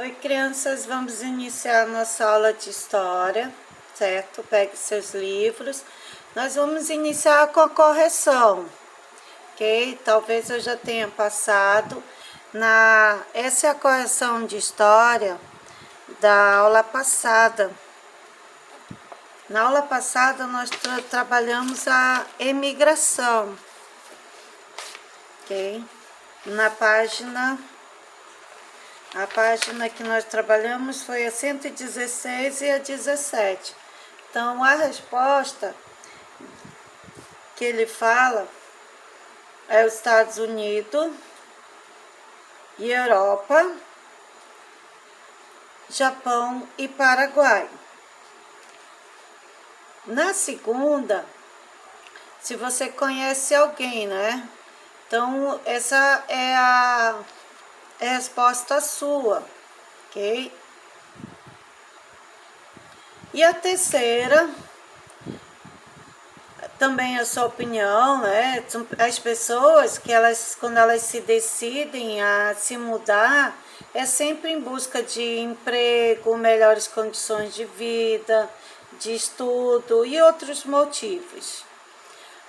Oi, crianças, vamos iniciar nossa aula de história, certo? Pegue seus livros. Nós vamos iniciar com a correção, ok? Talvez eu já tenha passado. Essa é a correção de história da aula passada. Na aula passada, nós trabalhamos a emigração, ok? A página que nós trabalhamos foi a 116 e a 17. Então, a resposta que ele fala é os Estados Unidos e Europa, Japão e Paraguai. Na segunda, se você conhece alguém, né? Então, essa é a resposta sua, ok? E a terceira, também a sua opinião, né? As pessoas que quando elas se decidem a se mudar, é sempre em busca de emprego, melhores condições de vida, de estudo e outros motivos.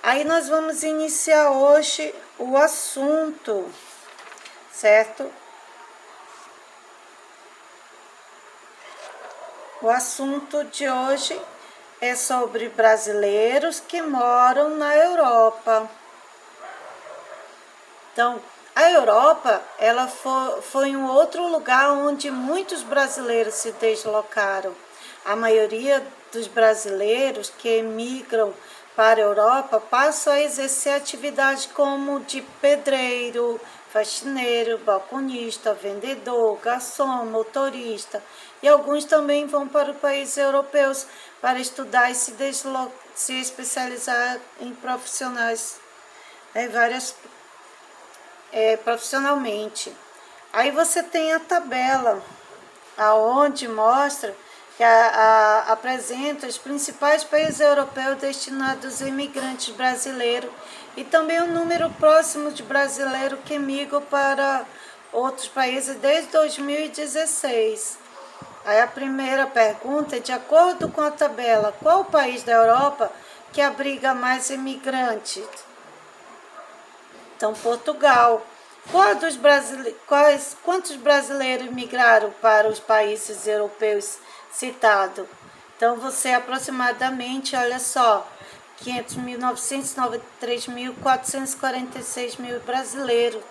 Aí nós vamos iniciar hoje o assunto, certo? O assunto de hoje é sobre brasileiros que moram na Europa. Então, a Europa, ela foi um outro lugar onde muitos brasileiros se deslocaram. A maioria dos brasileiros que emigram para a Europa passam a exercer atividades como de pedreiro, faxineiro, balconista, vendedor, garçom, motorista, e alguns também vão para os países europeus para estudar e se especializar em profissionais, profissionalmente. Aí você tem a tabela, aonde mostra que apresenta os principais países europeus destinados a imigrantes brasileiros e também o número próximo de brasileiros que migram para outros países desde 2016. Aí a primeira pergunta é: de acordo com a tabela, qual o país da Europa que abriga mais imigrantes? Então, Portugal. Quantos brasileiros migraram para os países europeus citados? Então, você aproximadamente, olha só, 500.993.446 mil brasileiros.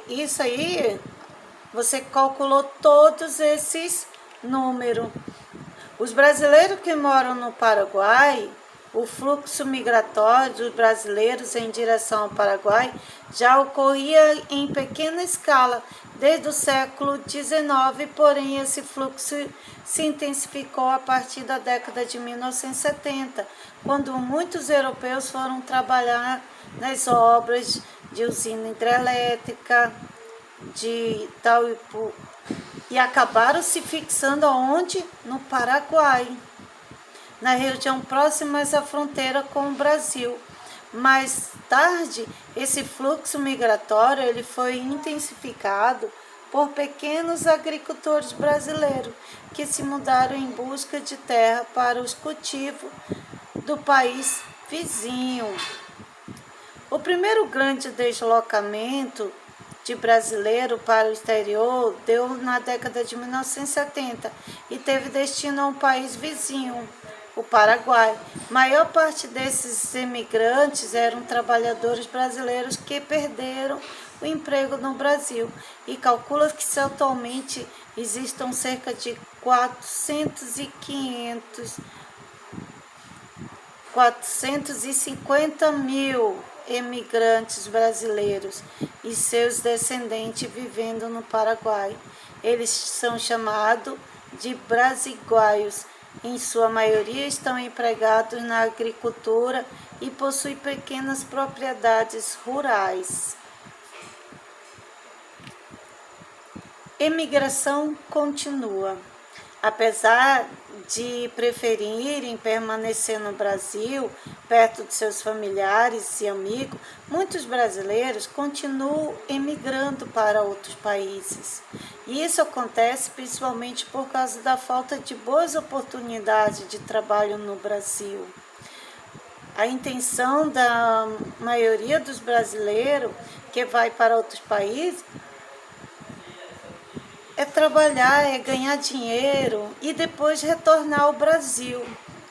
Isso aí, você calculou todos esses números. Os brasileiros que moram no Paraguai, o fluxo migratório dos brasileiros em direção ao Paraguai já ocorria em pequena escala desde o século XIX, porém esse fluxo se intensificou a partir da década de 1970, quando muitos europeus foram trabalhar nas obras de usina hidrelétrica, de Itaipu, e acabaram se fixando aonde? No Paraguai, na região próxima à fronteira com o Brasil. Mais tarde, esse fluxo migratório ele foi intensificado por pequenos agricultores brasileiros que se mudaram em busca de terra para os cultivos do país vizinho. O primeiro grande deslocamento de brasileiro para o exterior deu na década de 1970 e teve destino a um país vizinho, o Paraguai. Maior parte desses imigrantes eram trabalhadores brasileiros que perderam o emprego no Brasil, e calcula que atualmente existam cerca de 450 mil imigrantes brasileiros e seus descendentes vivendo no Paraguai. Eles são chamados de brasiguaios. Em sua maioria estão empregados na agricultura e possuem pequenas propriedades rurais. Imigração continua. Apesar de preferirem permanecer no Brasil, perto de seus familiares e amigos, muitos brasileiros continuam emigrando para outros países. E isso acontece principalmente por causa da falta de boas oportunidades de trabalho no Brasil. A intenção da maioria dos brasileiros que vai para outros países é trabalhar, é ganhar dinheiro e depois retornar ao Brasil.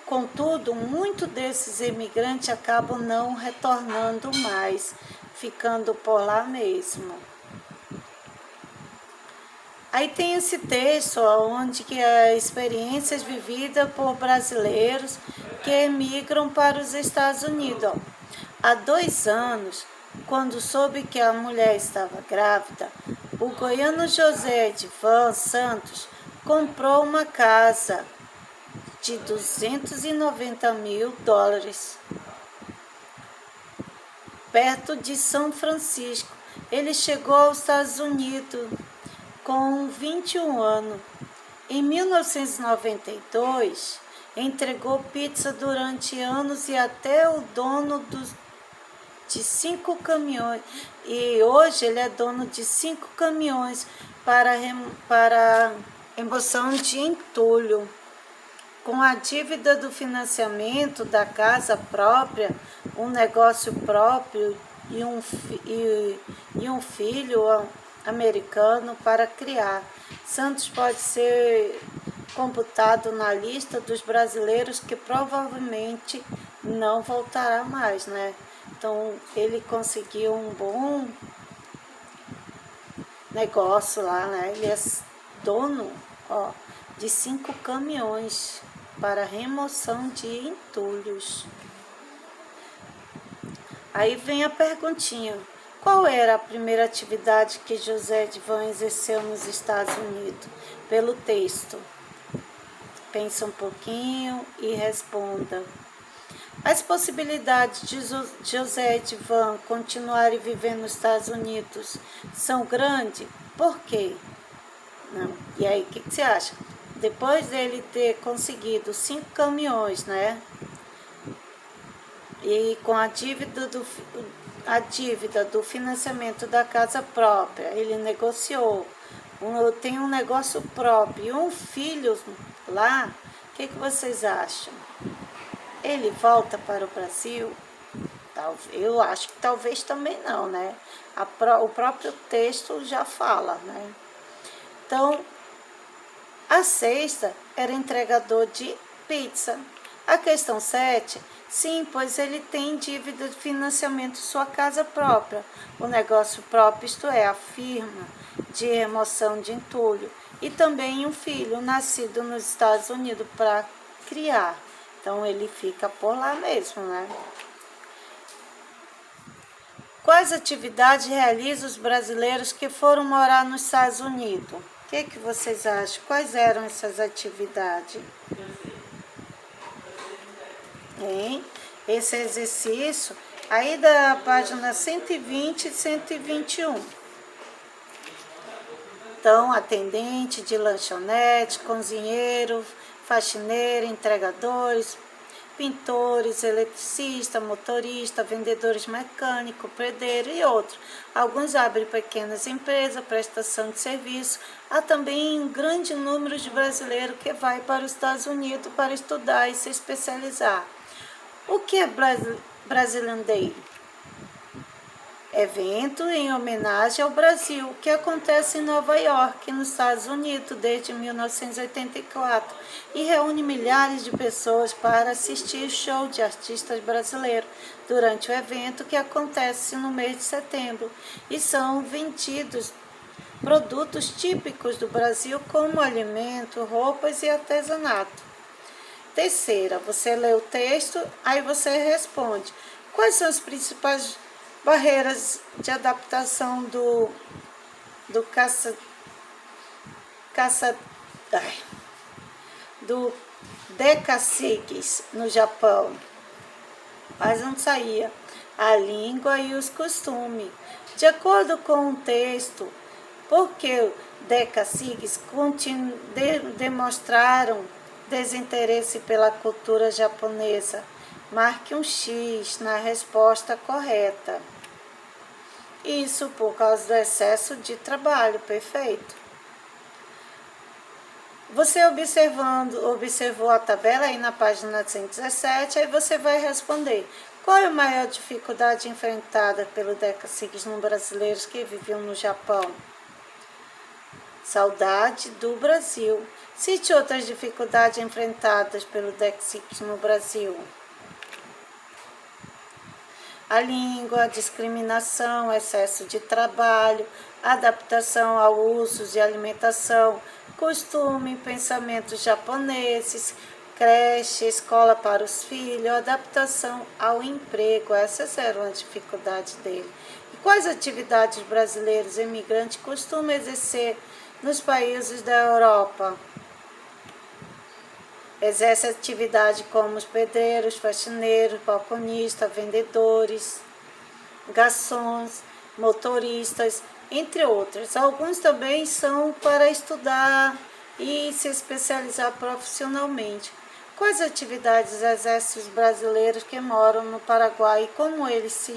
Contudo, muitos desses imigrantes acabam não retornando mais, ficando por lá mesmo. Aí tem esse texto onde que experiências vividas por brasileiros que emigram para os Estados Unidos. Há 2 anos, quando soube que a mulher estava grávida, o goiano José Edvan Santos comprou uma casa de $290 mil, perto de São Francisco. Ele chegou aos Estados Unidos com 21 anos. Em 1992, entregou pizza durante anos e até o dono de 5 caminhões. E hoje ele é dono de 5 caminhões para remoção de entulho. Com a dívida do financiamento da casa própria, um negócio próprio e um filho americano para criar, Santos pode ser computado na lista dos brasileiros que provavelmente não voltará mais, né? Então, ele conseguiu um bom negócio lá, né? Ele é dono, de 5 caminhões para remoção de entulhos. Aí vem a perguntinha: qual era a primeira atividade que José Edvan exerceu nos Estados Unidos? Pelo texto. Pensa um pouquinho e responda. As possibilidades de José Edvan continuar vivendo nos Estados Unidos são grandes? Por quê? Não. E aí, o que você acha? Depois dele ter conseguido 5 caminhões, né? E com a dívida do financiamento da casa própria, ele negociou, tem um negócio próprio e um filho lá, o que vocês acham? Ele volta para o Brasil? Eu acho que talvez também não, né? O próprio texto já fala, né? Então, a sexta era entregador de pizza. A questão 7, sim, pois ele tem dívida de financiamento de sua casa própria, o negócio próprio, isto é, a firma de remoção de entulho, e também um filho nascido nos Estados Unidos para criar. Então, ele fica por lá mesmo, né? Quais atividades realizam os brasileiros que foram morar nos Estados Unidos? O que vocês acham? Quais eram essas atividades? Esse exercício aí da página 120 e 121. Então, atendente de lanchonete, cozinheiro, faxineiro, entregadores, pintores, eletricista, motorista, vendedores mecânicos, pedreiro e outros. Alguns abrem pequenas empresas, prestação de serviço. Há também um grande número de brasileiros que vai para os Estados Unidos para estudar e se especializar. O que é Brazilian Day? Evento em homenagem ao Brasil, que acontece em Nova York, nos Estados Unidos, desde 1984, e reúne milhares de pessoas para assistir o show de artistas brasileiros durante o evento, que acontece no mês de setembro, e são vendidos produtos típicos do Brasil, como alimento, roupas e artesanato. Terceira, você lê o texto, aí você responde. Quais são as principais barreiras de adaptação do Decassigues no Japão? Mas não saía. A língua e os costumes. De acordo com o texto, porque Decassigues demonstraram desinteresse pela cultura japonesa, marque um X na resposta correta. Isso por causa do excesso de trabalho, perfeito. Você observou a tabela aí na página 117, aí você vai responder. Qual é a maior dificuldade enfrentada pelo decassismo brasileiros que viviam no Japão? Saudade do Brasil. Cite outras dificuldades enfrentadas pelo decassismo no Brasil. A língua, discriminação, excesso de trabalho, adaptação a usos de alimentação, costume, pensamentos japoneses, creche, escola para os filhos, adaptação ao emprego. Essas eram as dificuldades dele. E quais atividades brasileiros imigrantes costumam exercer nos países da Europa? Exerce atividade como os pedreiros, faxineiros, balconistas, vendedores, garçons, motoristas, entre outros. Alguns também são para estudar e se especializar profissionalmente. Quais atividades exercem os brasileiros que moram no Paraguai e como eles se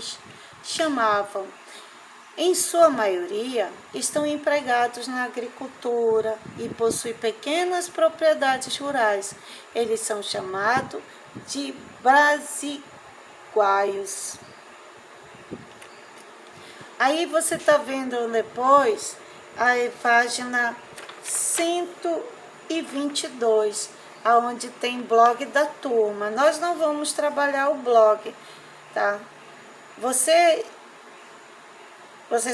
chamavam? Em sua maioria, estão empregados na agricultura e possuem pequenas propriedades rurais. Eles são chamados de brasiguaios. Aí você está vendo depois a página 122, onde tem blog da turma. Nós não vamos trabalhar o blog, tá? Você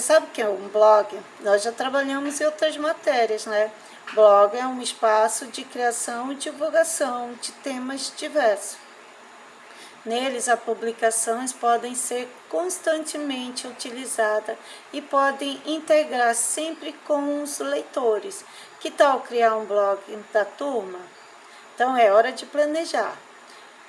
sabe o que é um blog? Nós já trabalhamos em outras matérias, né? Blog é um espaço de criação e divulgação de temas diversos. Neles, as publicações podem ser constantemente utilizadas e podem integrar sempre com os leitores. Que tal criar um blog da turma? Então, é hora de planejar.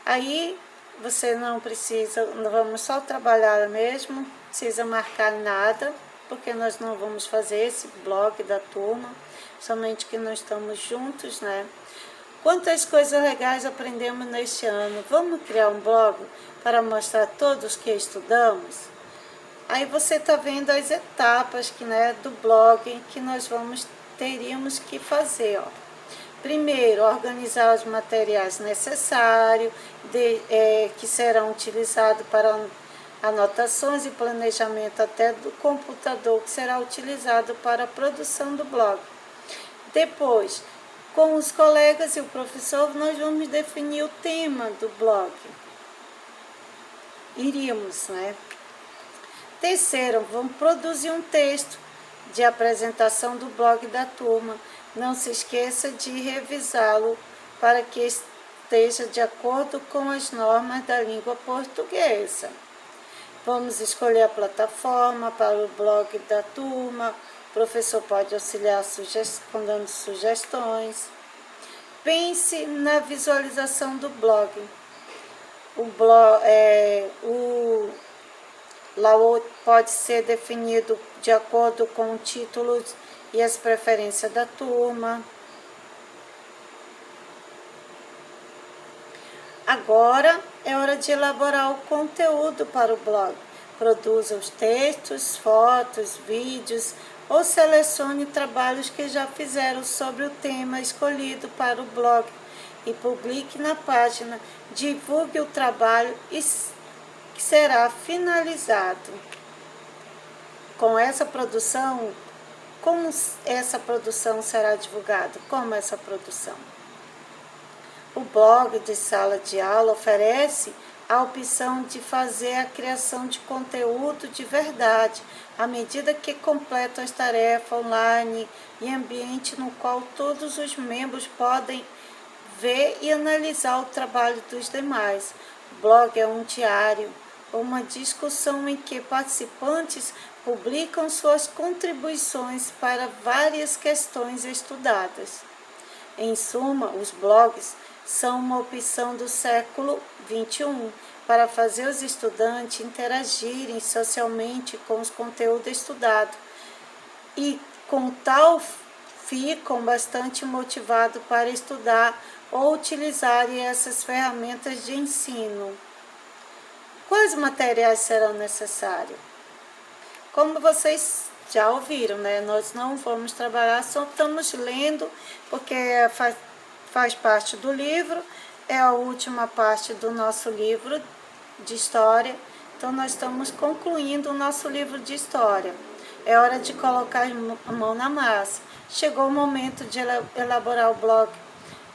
Aí, você não precisa, vamos só trabalhar mesmo, não precisa marcar nada, porque nós não vamos fazer esse blog da turma, somente que nós estamos juntos, né? Quantas coisas legais aprendemos neste ano? Vamos criar um blog para mostrar a todos que estudamos? Aí você está vendo as etapas do blog que nós teríamos que fazer, ó. Primeiro, organizar os materiais necessários, que serão utilizados para anotações e planejamento até do computador, que será utilizado para a produção do blog. Depois, com os colegas e o professor, nós vamos definir o tema do blog. Iríamos, né? Terceiro, vamos produzir um texto de apresentação do blog da turma. Não se esqueça de revisá-lo para que esteja de acordo com as normas da língua portuguesa. Vamos escolher a plataforma para o blog da turma. O professor pode auxiliar dando sugestões. Pense na visualização do blog. O layout pode ser definido de acordo com o título e as preferências da turma. Agora é hora de elaborar o conteúdo para o blog. Produza os textos, fotos, vídeos ou selecione trabalhos que já fizeram sobre o tema escolhido para o blog e publique na página. Divulgue o trabalho que será finalizado. Com essa produção, como essa produção será divulgada? Como essa produção? O blog de sala de aula oferece a opção de fazer a criação de conteúdo de verdade, à medida que completa as tarefas online e ambiente no qual todos os membros podem ver e analisar o trabalho dos demais. O blog é um diário, uma discussão em que participantes publicam suas contribuições para várias questões estudadas. Em suma, os blogs são uma opção do século XXI para fazer os estudantes interagirem socialmente com os conteúdos estudados e, com tal, ficam bastante motivados para estudar ou utilizarem essas ferramentas de ensino. Quais materiais serão necessários? Como vocês já ouviram, né? Nós não vamos trabalhar, só estamos lendo, porque faz parte do livro, é a última parte do nosso livro de história, então nós estamos concluindo o nosso livro de história. É hora de colocar a mão na massa. Chegou o momento de elaborar o blog.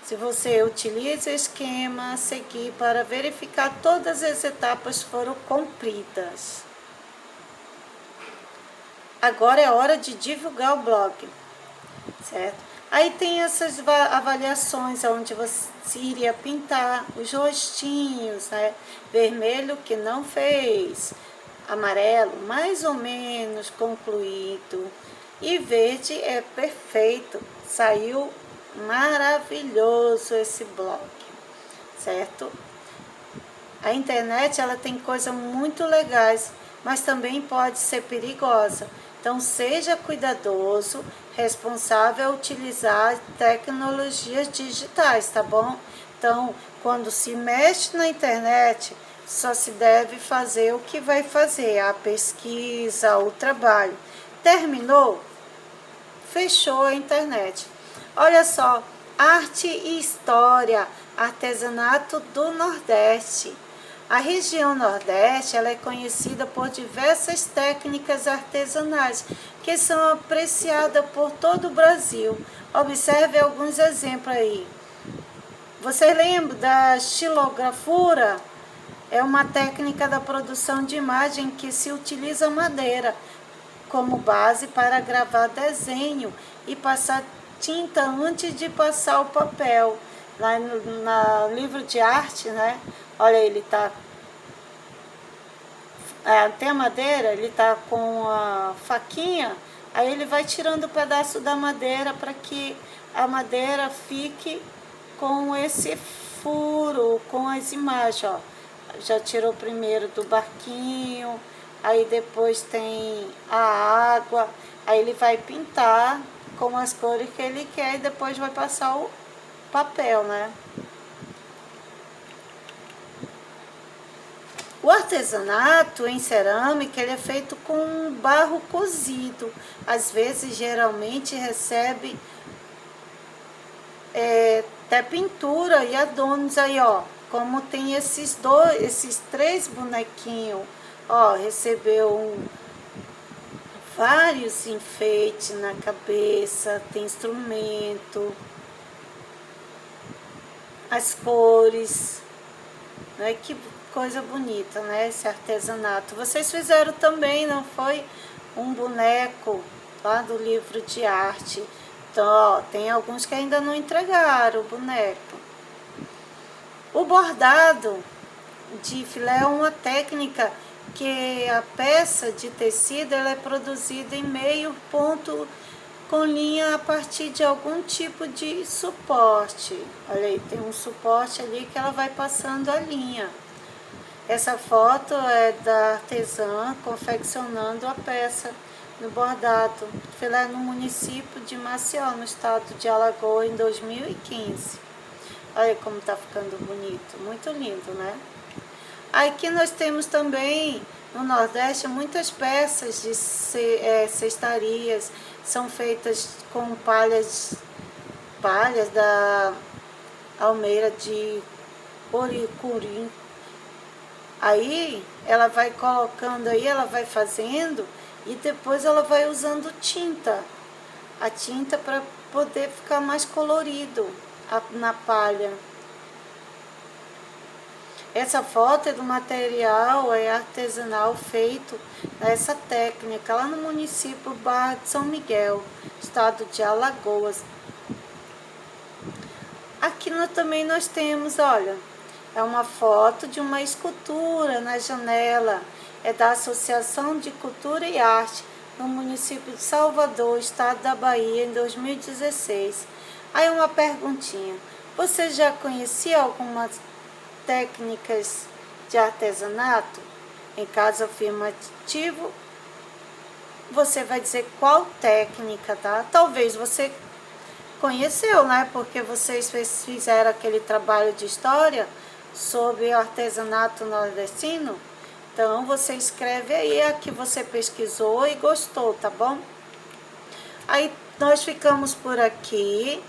Se você utiliza o esquema a seguir para verificar todas as etapas foram cumpridas. Agora é hora de divulgar o blog, certo? Aí tem essas avaliações onde você iria pintar os rostinhos, né? Vermelho que não fez, amarelo mais ou menos concluído e verde é perfeito. Saiu maravilhoso esse blog, certo? A internet ela tem coisas muito legais, mas também pode ser perigosa. Então seja cuidadoso, responsável a utilizar tecnologias digitais, tá bom? Então, quando se mexe na internet, só se deve fazer o que vai fazer, a pesquisa, o trabalho. Terminou? Fechou a internet. Olha só, arte e história, artesanato do Nordeste. A região Nordeste ela é conhecida por diversas técnicas artesanais que são apreciadas por todo o Brasil. Observe alguns exemplos aí. Você lembra da xilografura? É uma técnica da produção de imagem que se utiliza madeira como base para gravar desenho e passar tinta antes de passar o papel. Lá no livro de arte, né? Olha, ele tá... tem a madeira, ele tá com a faquinha, aí ele vai tirando o pedaço da madeira para que a madeira fique com esse furo, com as imagens, ó. Já tirou primeiro do barquinho, aí depois tem a água, aí ele vai pintar com as cores que ele quer e depois vai passar o papel, né? O artesanato em cerâmica ele é feito com barro cozido. Às vezes, geralmente, recebe até pintura e adornos aí, ó. Como tem esses três bonequinhos, ó, recebeu vários enfeites na cabeça, tem instrumento, as cores, né? Que coisa bonita, né? Esse artesanato. Vocês fizeram também, não foi? Um boneco lá do livro de arte. Então, ó, tem alguns que ainda não entregaram o boneco. O bordado de filé é uma técnica que a peça de tecido ela é produzida em meio ponto com linha a partir de algum tipo de suporte. Olha aí, tem um suporte ali que ela vai passando a linha. Essa foto é da artesã confeccionando a peça no bordado filé no município de Maceió, no estado de Alagoas, em 2015. Olha como tá ficando bonito, muito lindo, né? Aqui nós temos também no Nordeste muitas peças de cestarias, são feitas com palhas da almeira de oricurim. Aí ela vai colocando aí, ela vai fazendo e depois ela vai usando tinta, a tinta para poder ficar mais colorido na palha. Essa foto é do material artesanal feito nessa técnica lá no município Barra de São Miguel, estado de Alagoas. Aqui também nós temos, olha, é uma foto de uma escultura na janela, é da Associação de Cultura e Arte no município de Salvador, estado da Bahia, em 2016. Aí uma perguntinha, você já conhecia algumas técnicas de artesanato? Em caso afirmativo, você vai dizer qual técnica, tá? Talvez você conheceu, né? Porque vocês fizeram aquele trabalho de história sobre o artesanato nordestino. Então, você escreve aí a que você pesquisou e gostou, tá bom? Aí, nós ficamos por aqui.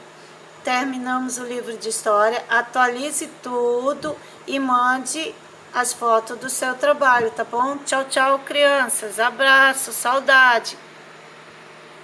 Terminamos o livro de história. Atualize tudo e mande as fotos do seu trabalho, tá bom? Tchau, tchau, crianças. Abraço, saudade.